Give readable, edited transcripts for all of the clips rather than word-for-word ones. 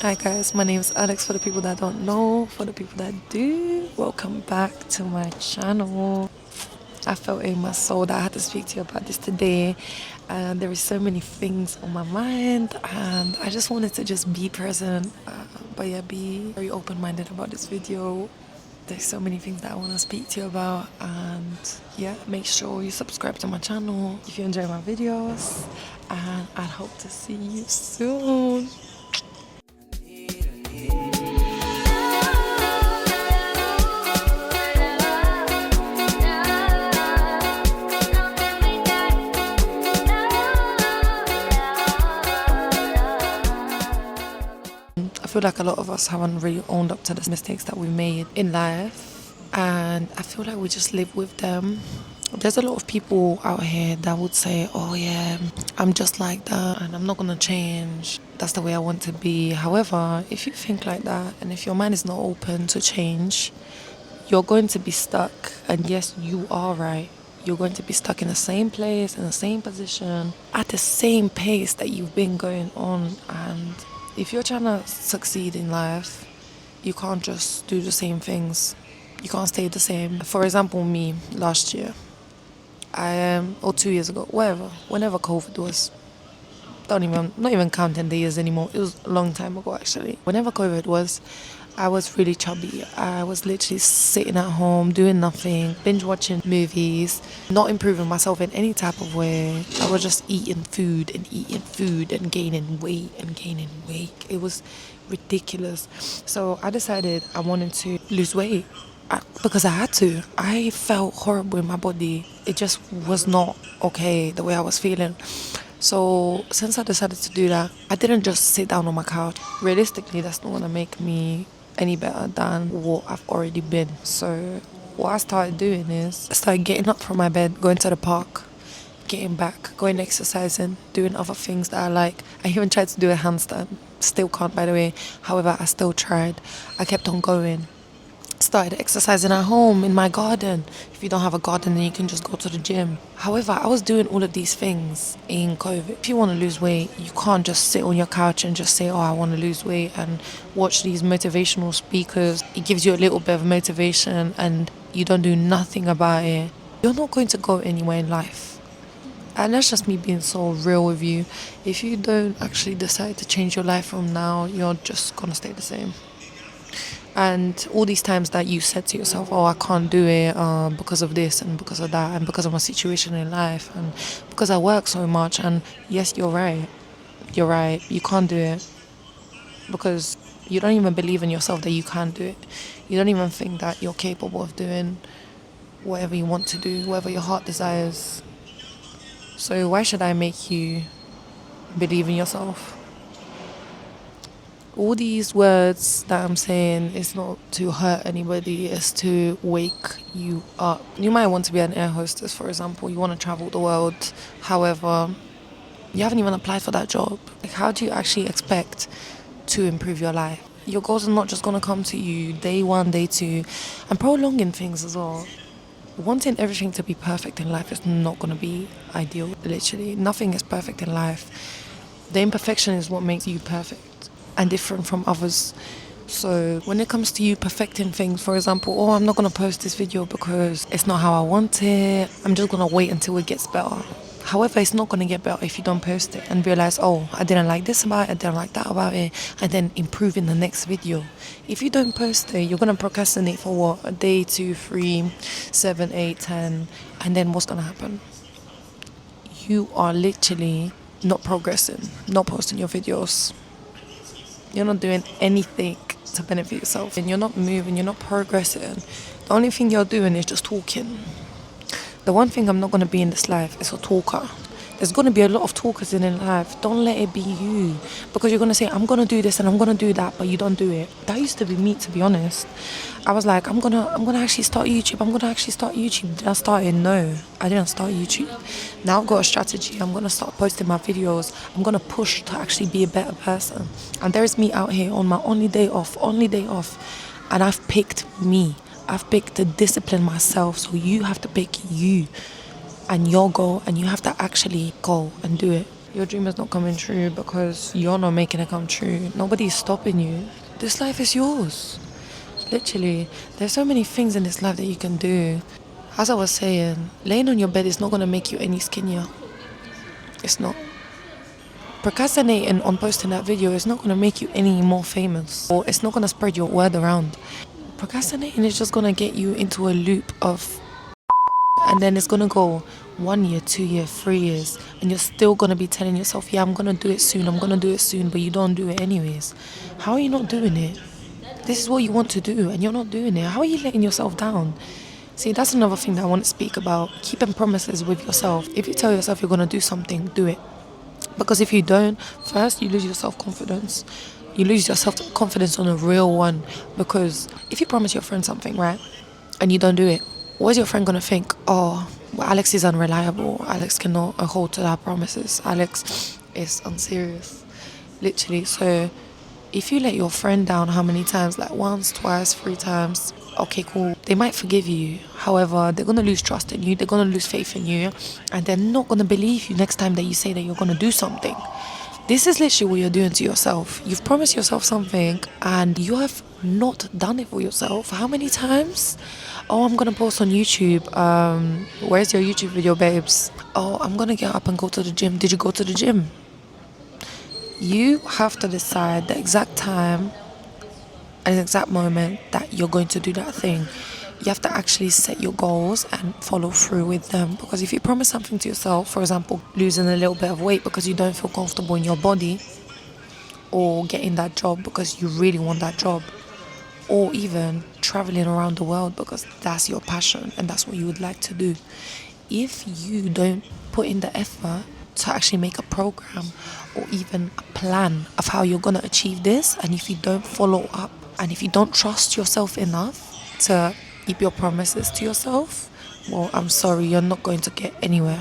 Hi guys, my name is Alex. For the people that don't know, for the people that do, welcome back to my channel. I felt in my soul that I had to speak to you about this today, and there is so many things on my mind, and I just wanted to just be present, but yeah, be very open-minded about this video. There's so many things that I want to speak to you about, and yeah, make sure you subscribe to my channel if you enjoy my videos, and I hope to see you soon. I feel like a lot of us haven't really owned up to the mistakes that we made in life, and I feel like we just live with them. There's a lot of people out here that would say, oh yeah, I'm just like that and I'm not gonna change. That's the way I want to be. However, if you think like that and if your mind is not open to change, you're going to be stuck. And yes, you are right. You're going to be stuck in the same place, in the same position, at the same pace that you've been going on. And if you're trying to succeed in life, you can't just do the same things. You can't stay the same. For example, me last year, or 2 years ago, whenever COVID was, not even counting the years anymore. It was a long time ago actually. Whenever COVID was, I was really chubby. I was literally sitting at home doing nothing, binge watching movies, not improving myself in any type of way. I was just eating food and gaining weight and gaining weight. It was ridiculous. So I decided I wanted to lose weight. Because I had to. I felt horrible in my body. It just was not okay the way I was feeling. So since I decided to do that, I didn't just sit down on my couch. Realistically, that's not gonna make me any better than what I've already been. So what I started doing is I started getting up from my bed, going to the park, getting back, going exercising, doing other things that I like. I even tried to do a handstand. Still can't, by the way. However, I still tried. I kept on going. Started exercising at home in my garden. If you don't have a garden, then you can just go to the gym. However, I was doing all of these things in COVID. If you want to lose weight, you can't just sit on your couch and just say, oh, I want to lose weight, and watch these motivational speakers. It gives you a little bit of motivation and you don't do nothing about it. You're not going to go anywhere in life. And that's just me being so real with you. If you don't actually decide to change your life from now, you're just going to stay the same. And all these times that you said to yourself, oh, I can't do it because of this and because of that and because of my situation in life and because I work so much. And yes, you're right. You're right. You can't do it because you don't even believe in yourself that you can do it. You don't even think that you're capable of doing whatever you want to do, whatever your heart desires. So why should I make you believe in yourself? All these words that I'm saying is not to hurt anybody, it's to wake you up. You might want to be an air hostess, for example. You want to travel the world. However, you haven't even applied for that job. Like, how do you actually expect to improve your life? Your goals are not just going to come to you day one, day two, and prolonging things as well. Wanting everything to be perfect in life is not going to be ideal. Literally, nothing is perfect in life. The imperfection is what makes you perfect and different from others. So when it comes to you perfecting things, for example, oh, I'm not going to post this video because it's not how I want it. I'm just going to wait until it gets better. However, it's not going to get better if you don't post it and realize, oh, I didn't like this about it, I didn't like that about it, and then improve in the next video. If you don't post it, you're going to procrastinate for what? A day, 2, 3, 7, 8, 10, and then what's going to happen? You are literally not progressing, not posting your videos. You're not doing anything to benefit yourself, and you're not moving, you're not progressing. The only thing you're doing is just talking. The one thing I'm not going to be in this life is a talker. There's going to be a lot of talkers in life. Don't let it be you, because you're going to say, I'm going to do this and I'm going to do that, but you don't do it. That used to be me, to be honest. I was like, I'm gonna actually start YouTube. Did I start it? No, I didn't start YouTube. Now I've got a strategy. I'm gonna start posting my videos. I'm gonna push to actually be a better person. And there is me out here on my only day off, and I've picked me. I've picked to discipline myself. So you have to pick you and your goal, and you have to actually go and do it. your dream is not coming true because you're not making it come true. Nobody's stopping you. This life is yours. Literally, there's so many things in this life that you can do. As I was saying, laying on your bed is not going to make you any skinnier. It's not. Procrastinating on posting that video is not going to make you any more famous, or it's not going to spread your word around. Procrastinating is just going to get you into a loop of, and then it's going to go 1 year, 2 years, 3 years, and you're still going to be telling yourself, yeah, I'm going to do it soon, I'm going to do it soon, but you don't do it anyways. How are you not doing it? This is what you want to do and you're not doing it. How are you letting yourself down? See, that's another thing that I want to speak about. Keeping promises with yourself. If you tell yourself you're going to do something, do it. Because if you don't, first you lose your self-confidence. You lose your self-confidence on a real one. Because if you promise your friend something, right, and you don't do it, what is your friend going to think? Oh, well, Alex is unreliable. Alex cannot hold to that promises. Alex is unserious. Literally. So if you let your friend down how many times? Like once, twice, 3 times. Okay, cool. They might forgive you. However, they're going to lose trust in you. They're going to lose faith in you. And they're not going to believe you next time that you say that you're going to do something. This is literally what you're doing to yourself. You've promised yourself something and you have not done it for yourself. How many times? Oh, I'm going to post on YouTube. Where's your YouTube video, babes? Oh, I'm going to get up and go to the gym. Did you go to the gym? You have to decide the exact time and the exact moment that you're going to do that thing. You have to actually set your goals and follow through with them. Because if you promise something to yourself, for example, losing a little bit of weight because you don't feel comfortable in your body, or getting that job because you really want that job, or even traveling around the world because that's your passion and that's what you would like to do. If you don't put in the effort to actually make a program or even a plan of how you're going to achieve this, and if you don't follow up, and if you don't trust yourself enough to keep your promises to yourself, well, I'm sorry, you're not going to get anywhere.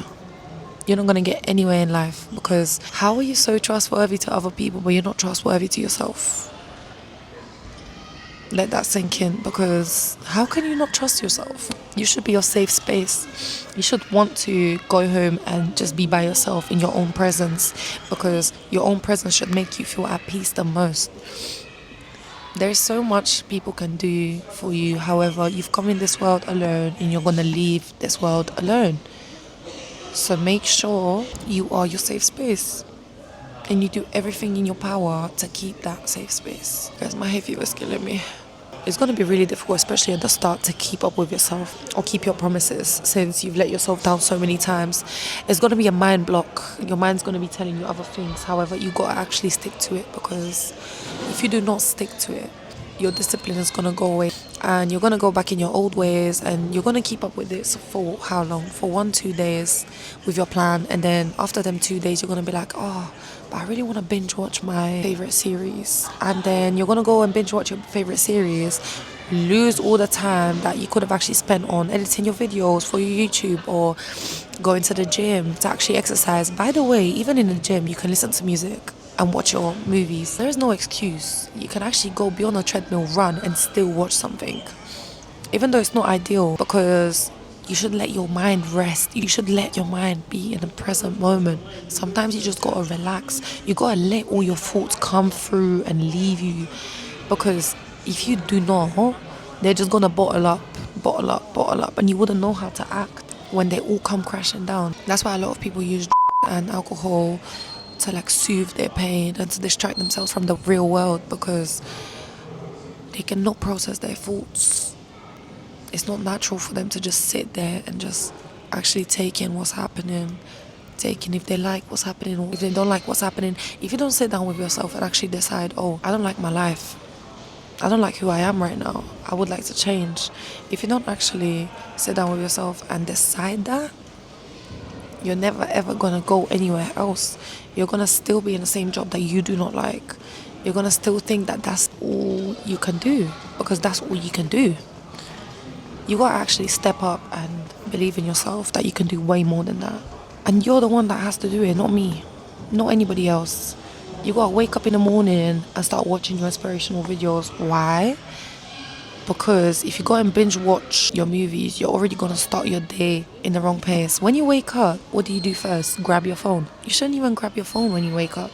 You're not going to get anywhere in life, because how are you so trustworthy to other people but you're not trustworthy to yourself? Let that sink in, because how can you not trust yourself? You should be your safe space. You should want to go home and just be by yourself in your own presence, because your own presence should make you feel at peace the most. There's so much people can do for you. However, you've come in this world alone and you're going to leave this world alone. So make sure you are your safe space and you do everything in your power to keep that safe space. Guys, my hay fever is killing me. It's going to be really difficult, especially at the start, to keep up with yourself or keep your promises, since you've let yourself down so many times. It's going to be a mind block. Your mind's going to be telling you other things. However, you got to actually stick to it, because if you do not stick to it, your discipline is going to go away and you're going to go back in your old ways, and you're going to keep up with this for how long? For 1-2 days with your plan, and then after them 2 days you're going to be like, oh, but I really want to binge watch my favorite series. And then you're going to go and binge watch your favorite series, lose all the time that you could have actually spent on editing your videos for your YouTube or going to the gym to actually exercise. By the way, even in the gym you can listen to music and watch your movies. There is no excuse. You can actually go beyond a treadmill, run, and still watch something. Even though it's not ideal, because you should let your mind rest. You should let your mind be in the present moment. Sometimes you just gotta relax. You gotta let all your thoughts come through and leave you. Because if you do not, they're just gonna bottle up, and you wouldn't know how to act when they all come crashing down. That's why a lot of people use and alcohol to like soothe their pain and to distract themselves from the real world, because they cannot process their thoughts. It's not natural for them to just sit there and just actually take in what's happening, take in if they like what's happening or if they don't like what's happening. If you don't sit down with yourself and actually decide, oh, I don't like my life, I don't like who I am right now, I would like to change. If you don't actually sit down with yourself and decide that, you're never ever gonna go anywhere else. You're gonna still be in the same job that you do not like. You're gonna still think that that's all you can do, because that's all you can do. You gotta actually step up and believe in yourself that you can do way more than that. And you're the one that has to do it, not me, not anybody else. You gotta wake up in the morning and start watching your inspirational videos. Why? Because if you go and binge watch your movies, you're already going to start your day in the wrong place. When you wake up, what do you do first? Grab your phone. You shouldn't even grab your phone when you wake up.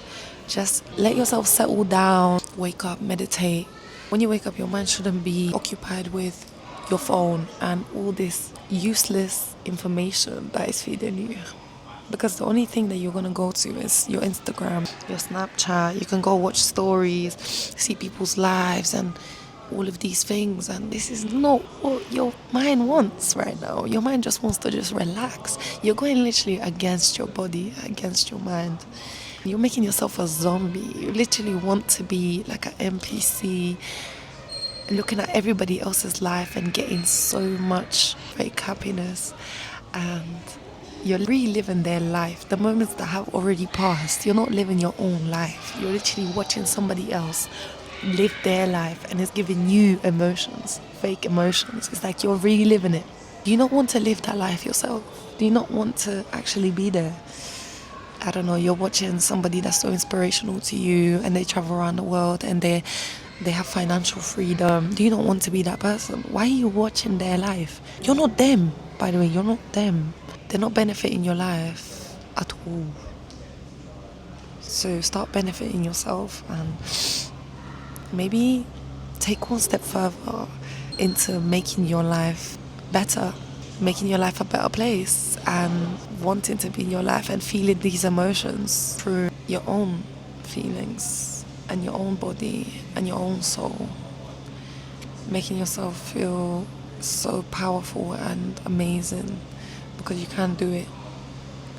Just let yourself settle down, wake up, meditate. When you wake up, your mind shouldn't be occupied with your phone and all this useless information that is feeding you. Because the only thing that you're going to go to is your Instagram, your Snapchat. You can go watch stories, see people's lives and all of these things, and this is not what your mind wants right now. Your mind just wants to just relax. You're going literally against your body, against your mind. You're making yourself a zombie. You literally want to be like an NPC, looking at everybody else's life and getting so much fake happiness, and you're reliving their life. The moments that have already passed, you're not living your own life. You're literally watching somebody else live their life, and it's giving you emotions, fake emotions. It's like you're reliving it. Do you not want to live that life yourself? Do you not want to actually be there? I don't know, you're watching somebody that's so inspirational to you and they travel around the world and they have financial freedom. Do you not want to be that person? Why are you watching their life? You're not them, by the way. You're not them. They're not benefiting your life at all. So start benefiting yourself and maybe take one step further into making your life better, making your life a better place, and wanting to be in your life and feeling these emotions through your own feelings and your own body and your own soul, making yourself feel so powerful and amazing, because you can do it.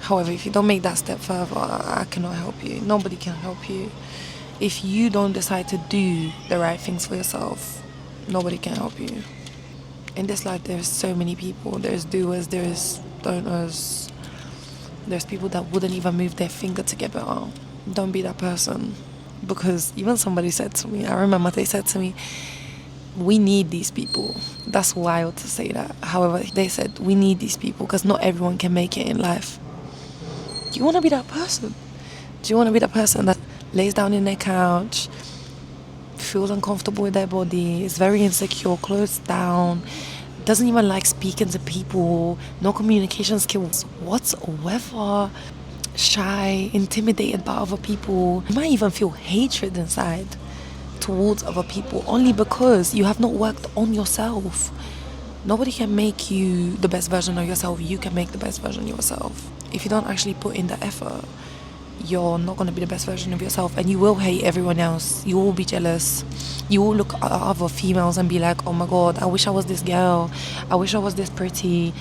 However, if you don't make that step further, I cannot help you. Nobody can help you. If you don't decide to do the right things for yourself, nobody can help you. In this life, there's so many people. There's doers, there's donors. There's people that wouldn't even move their finger to get better. Don't be that person. Because even somebody said to me, I remember they said to me, we need these people. That's wild to say that. However, they said we need these people because not everyone can make it in life. Do you want to be that person? Do you want to be that person that lays down in their couch, feels uncomfortable with their body, is very insecure, closed down, doesn't even like speaking to people, no communication skills whatsoever, shy, intimidated by other people? You might even feel hatred inside towards other people only because you have not worked on yourself. Nobody can make you the best version of yourself. You can make the best version of yourself. If you don't actually put in the effort, you're not going to be the best version of yourself, and you will hate everyone else. You will be jealous. You will look at other females and be like, oh my god, I wish I was this girl. I wish I was this pretty.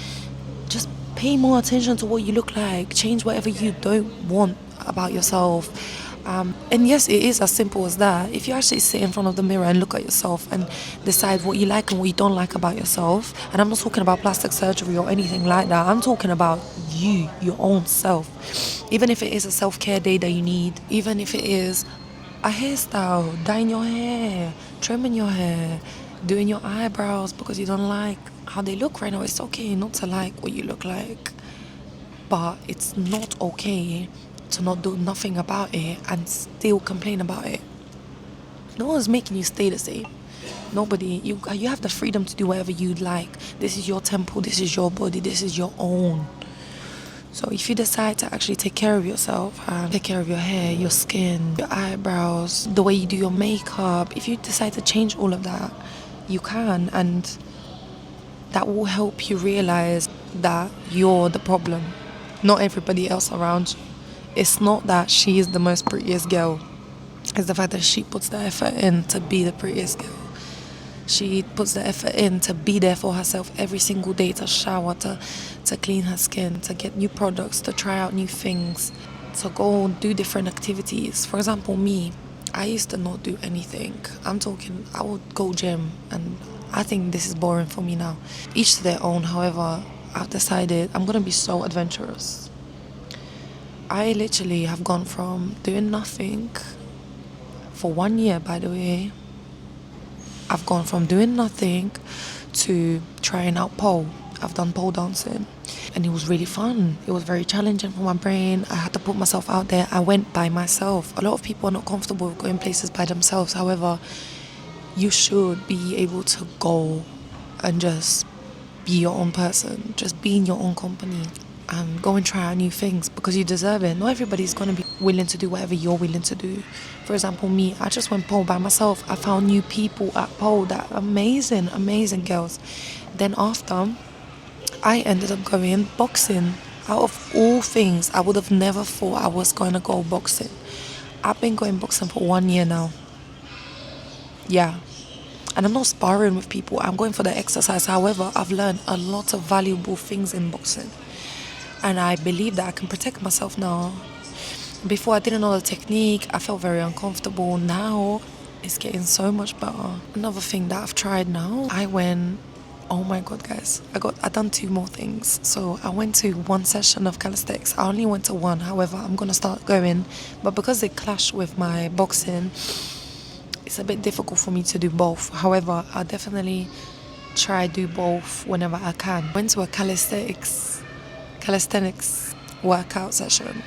Just pay more attention to what you look like. Change whatever you don't want about yourself. And yes, it is as simple as that. If you actually sit in front of the mirror and look at yourself and decide what you like and what you don't like about yourself, and I'm not talking about plastic surgery or anything like that, I'm talking about you, your own self. Even if it is a self-care day that you need, even if it is a hairstyle, dyeing your hair, trimming your hair, doing your eyebrows because you don't like how they look right now. It's okay not to like what you look like, but it's not okay to not do nothing about it and still complain about it. No one's making you stay the same. Nobody. You have the freedom to do whatever you'd like. This is your temple, this is your body, this is your own. So if you decide to actually take care of yourself and take care of your hair, your skin, your eyebrows, the way you do your makeup, if you decide to change all of that, you can, and that will help you realize that you're the problem, not everybody else around you. It's not that she is the most prettiest girl. It's the fact that she puts the effort in to be the prettiest girl. She puts the effort in to be there for herself every single day, to shower, to clean her skin, to get new products, to try out new things, to go do different activities. For example, me, I used to not do anything. I would go gym, and I think this is boring for me now. Each to their own. However, I've decided I'm going to be so adventurous. I literally have gone from doing nothing for 1 year, by the way. I've gone from doing nothing to trying out pole. I've done pole dancing and it was really fun. It was very challenging for my brain. I had to put myself out there. I went by myself. A lot of people are not comfortable with going places by themselves. However, You should be able to go and just be your own person, just be in your own company and go and try out new things because you deserve it. Not everybody's going to be willing to do whatever you're willing to do. For example, me, I just went pole by myself. I found new people at pole that amazing, amazing girls. Then after, I ended up going boxing. Out of all things, I would have never thought I was going to go boxing. I've been going boxing for 1 year now. Yeah. And I'm not sparring with people, I'm going for the exercise. However, I've learned a lot of valuable things in boxing. And I believe that I can protect myself now. Before I didn't know the technique, I felt very uncomfortable. Now it's getting so much better. Another thing that I've tried now, oh my god guys, I done 2 more things. So I went to 1 session of calisthenics. I only went to one, however I'm gonna start going. But because it clashed with my boxing, it's a bit difficult for me to do both. However, I'll definitely try do both whenever I can. Went to a calisthenics workout session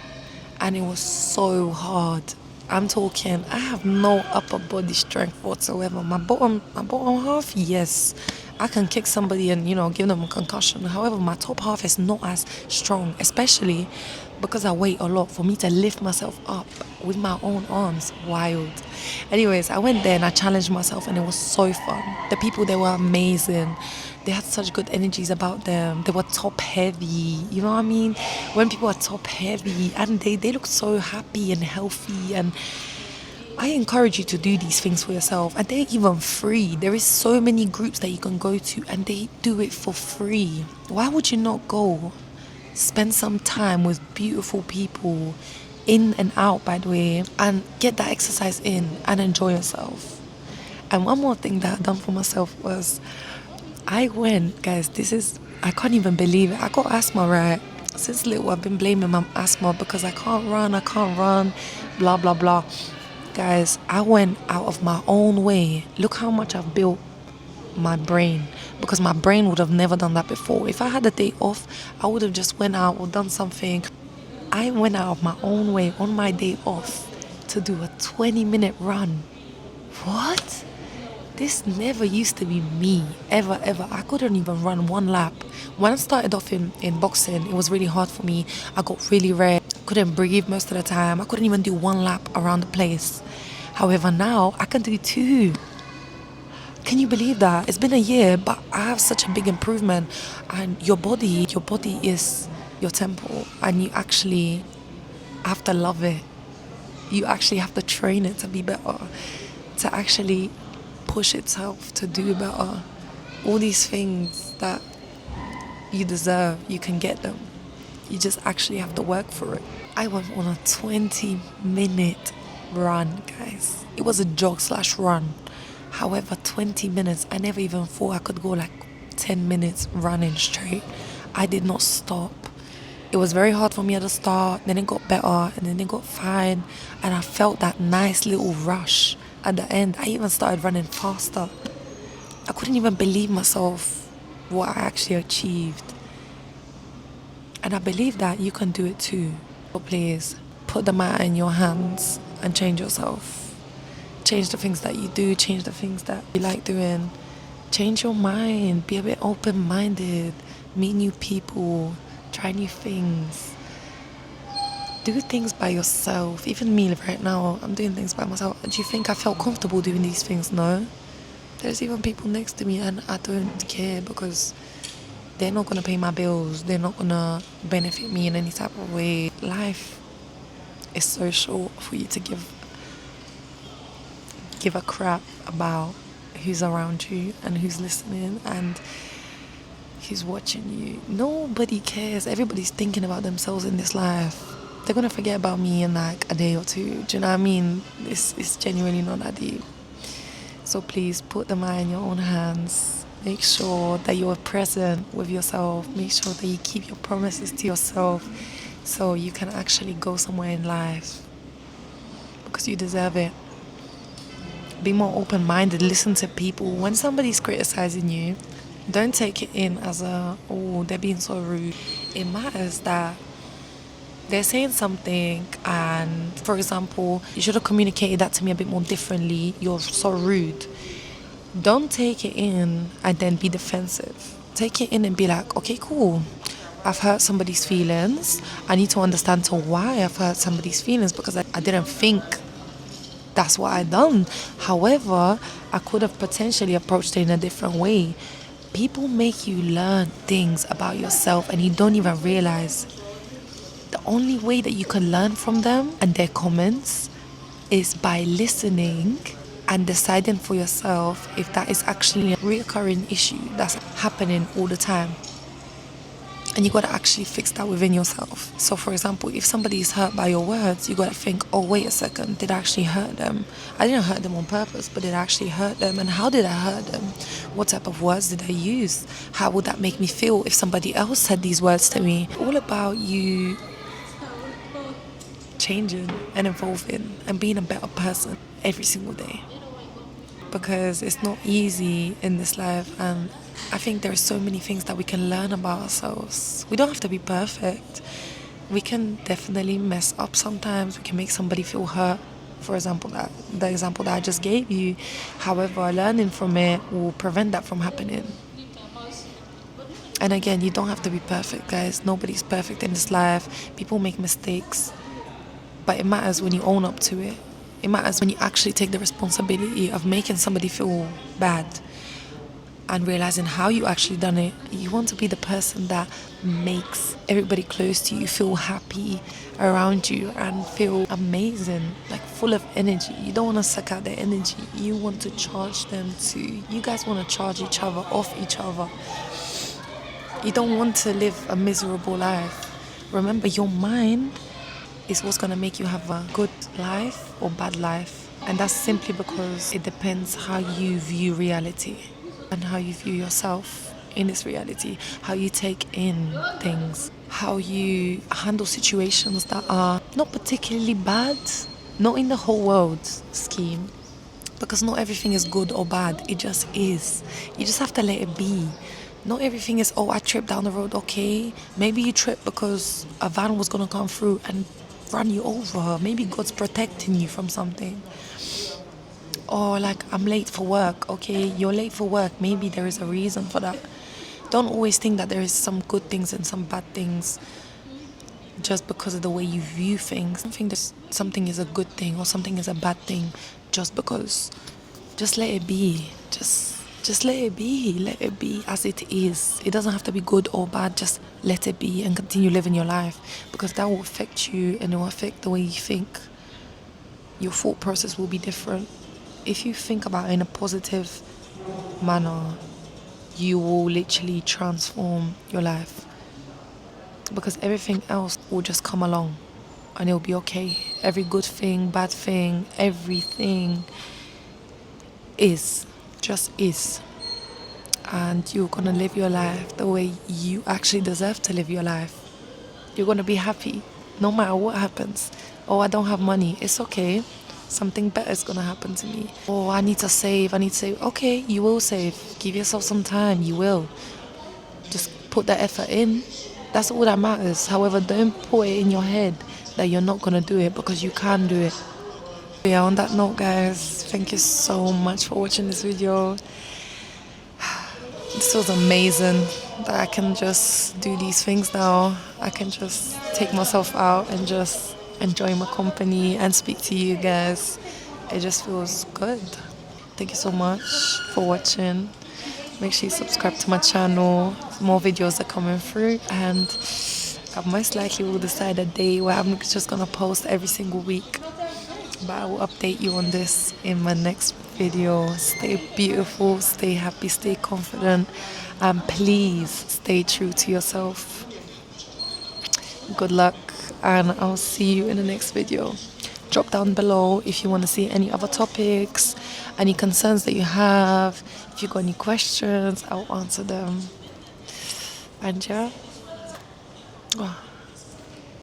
and it was so hard. I'm talking, I have no upper body strength whatsoever. My bottom half, yes, I can kick somebody and give them a concussion. However, my top half is not as strong, especially because I weigh a lot. For me to lift myself up with my own arms, wild. Anyways, I went there and I challenged myself and it was so fun. The people there were amazing. They had such good energies about them. They were top heavy, you know what I mean? When people are top heavy and they look so happy and healthy, and I encourage you to do these things for yourself, and they're even free. There is so many groups that you can go to and they do it for free. Why would you not go? Spend some time with beautiful people, in and out by the way, and get that exercise in and enjoy yourself. And one more thing that I done for myself was I went, guys, I can't even believe it. I got asthma, right? Since little, I've been blaming my asthma because I can't run, blah, blah, blah. Guys, I went out of my own way. Look how much I've built my brain, because my brain would have never done that before. If I had a day off, I would have just went out or done something. I went out of my own way on my day off to do a 20-minute run. What? This never used to be me, ever, ever. I couldn't even run one lap. When I started off in boxing, it was really hard for me. I got really red, couldn't breathe most of the time. I couldn't even do one lap around the place. However, now I can do 2. Can you believe that? It's been a year, but I have such a big improvement. And your body is your temple, and you actually have to love it. You actually have to train it to be better, to actually push itself to do better. All these things that you deserve, you can get them. You just actually have to work for it. I went on a 20-minute run, guys. It was a jog/run. However, 20 minutes, I never even thought I could go like 10 minutes running straight. I did not stop. It was very hard for me at the start, then it got better, and then it got fine, and I felt that nice little rush at the end. I even started running faster. I couldn't even believe myself what I actually achieved. And I believe that you can do it too. So please, put the matter in your hands and change yourself. Change the things that you do, change the things that you like doing. Change your mind, be a bit open-minded, meet new people, try new things. Do things by yourself. Even me right now, I'm doing things by myself. Do you think I felt comfortable doing these things? No. There's even people next to me and I don't care because they're not going to pay my bills. They're not going to benefit me in any type of way. Life is so short for you to give a crap about who's around you and who's listening and who's watching you. Nobody cares. Everybody's thinking about themselves in this life. They're gonna forget about me in like a day or two. Do you know what I mean? It's genuinely not that deep. So please put the matter in your own hands. Make sure that you're present with yourself. Make sure that you keep your promises to yourself so you can actually go somewhere in life, because you deserve it. Be more open-minded. Listen to people. When somebody's criticizing you, don't take it in as they're being so rude. It matters that they're saying something, and for example, you should have communicated that to me a bit more differently. You're so rude. Don't take it in and then be defensive. Take it in and be like, okay, cool. I've hurt somebody's feelings. I need to understand to why I've hurt somebody's feelings because I didn't think that's what I done. However, I could have potentially approached it in a different way. People make you learn things about yourself and you don't even realize. The only way that you can learn from them and their comments is by listening and deciding for yourself if that is actually a recurring issue that's happening all the time. And you gotta actually fix that within yourself. So, for example, if somebody is hurt by your words, you gotta think, oh, wait a second, did I actually hurt them? I didn't hurt them on purpose, but did I actually hurt them? And how did I hurt them? What type of words did I use? How would that make me feel if somebody else said these words to me? All about you changing and evolving and being a better person every single day. Because it's not easy in this life, and I think there are so many things that we can learn about ourselves. We don't have to be perfect. We can definitely mess up sometimes. We can make somebody feel hurt. For example, the example that I just gave you. However, learning from it will prevent that from happening. And again, you don't have to be perfect, guys. Nobody's perfect in this life. People make mistakes. But it matters when you own up to it. It matters when you actually take the responsibility of making somebody feel bad and realizing how you actually done it. You want to be the person that makes everybody close to you feel happy around you and feel amazing, like full of energy. You don't want to suck out their energy. You want to charge them too. You guys want to charge each other off each other. You don't want to live a miserable life. Remember, your mind is what's going to make you have a good life or bad life. And that's simply because it depends how you view reality and how you view yourself in this reality, how you take in things, how you handle situations that are not particularly bad, not in the whole world scheme, because not everything is good or bad, it just is. You just have to let it be. Not everything is, oh, I tripped down the road, okay. Maybe you tripped because a van was going to come through and run you over. Maybe God's protecting you from something. Or like, I'm late for work, okay. You're late for work, maybe there is a reason for that. Don't always think that there is some good things and some bad things just because of the way you view things. I don't think that something is a good thing or something is a bad thing just because. Just let it be. Just let it be. Let it be as it is. It doesn't have to be good or bad. Just let it be and continue living your life, because that will affect you and it will affect the way you think. Your thought process will be different. If you think about it in a positive manner, you will literally transform your life, because everything else will just come along and it'll be okay. Every good thing, bad thing, everything just is. And you're gonna live your life the way you actually deserve to live your life. You're gonna be happy no matter what happens. Oh, I don't have money. It's okay. Something better is gonna happen to me. Oh, I need to save. Okay, you will save. Give yourself some time. You will. Just put the effort in. That's all that matters. However, don't put it in your head that you're not gonna do it, because you can do it. Yeah, on that note, guys, thank you so much for watching this video. This was amazing that I can just do these things now. I can just take myself out and just enjoy my company and speak to you guys. It just feels good. Thank you so much for watching. Make sure you subscribe to my channel. More videos are coming through, and I most likely will decide a day where I'm just gonna post every single week. But I will update you on this in my next video. Stay beautiful, stay happy, stay confident, and please stay true to yourself. Good luck, and I'll see you in the next video. Drop down below if you want to see any other topics, any concerns that you have. If you got any questions, I'll answer them. And yeah.